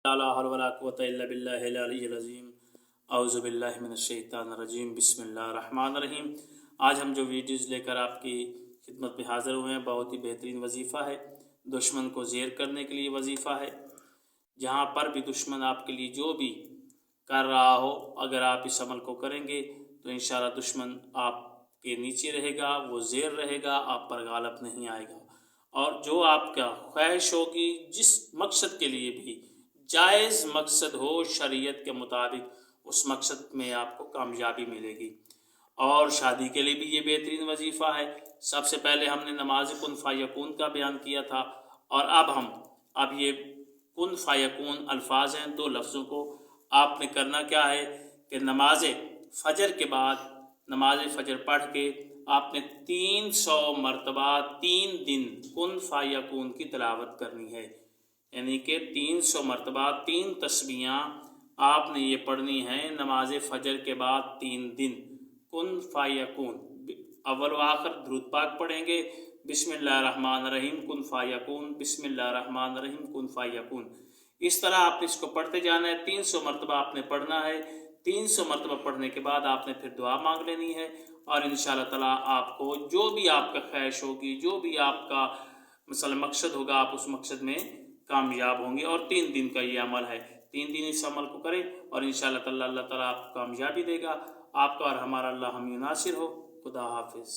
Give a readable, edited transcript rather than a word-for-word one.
لا حول ولا قوة إلا بالله العلی العظیم اعوذ باللہ من الشیطان الرجیم بسم اللہ الرحمن الرحیم۔ آج ہم جو ویڈیوز لے کر آپ کی خدمت میں حاضر ہوئے ہیں بہت ہی بہترین وظیفہ ہے، دشمن کو زیر کرنے کے لیے وظیفہ ہے۔ جہاں پر بھی دشمن آپ کے لیے جو بھی کر رہا ہو، اگر آپ اس عمل کو کریں گے تو انشاءاللہ دشمن آپ کے نیچے رہے گا، وہ زیر رہے گا، آپ پر غالب نہیں آئے گا۔ اور جو آپ کا خواہش ہوگی، جس مقصد کے لیے بھی جائز مقصد ہو شریعت کے مطابق، اس مقصد میں آپ کو کامیابی ملے گی۔ اور شادی کے لیے بھی یہ بہترین وظیفہ ہے۔ سب سے پہلے ہم نے نماز کن فیکون کا بیان کیا تھا، اور اب یہ کن فیکون الفاظ ہیں، دو لفظوں کو آپ نے کرنا کیا ہے کہ نماز فجر کے بعد نماز فجر پڑھ کے آپ نے 300 مرتبہ 3 دن کن فیکون کی تلاوت کرنی ہے، یعنی کہ 300 مرتبہ 3 تسبیحاں آپ نے یہ پڑھنی ہیں نماز فجر کے بعد 3 دن کن فیکون۔ اول و آخر درود پاک پڑھیں گے، بسم اللہ الرحمن الرحیم کن فیکون، بسم اللہ الرحمن الرحیم کن فیکون۔ اس طرح آپ نے اس کو پڑھتے جانا ہے، 300 مرتبہ آپ نے پڑھنا ہے۔ 300 مرتبہ پڑھنے کے بعد آپ نے پھر دعا مانگ لینی ہے، اور انشاءاللہ تعالیٰ آپ کو جو بھی آپ کا خواہش ہوگی، جو بھی آپ کا مثلا مقصد ہوگا، آپ اس مقصد میں کامیاب ہوں گے۔ اور 3 دن کا یہ عمل ہے، 3 دن اس عمل کو کریں، اور انشاءاللہ تعالیٰ اللہ تعالیٰ آپ کو کامیابی دے گا۔ آپ کا اور ہمارا اللہ ہمیں ناصر ہو۔ خدا حافظ۔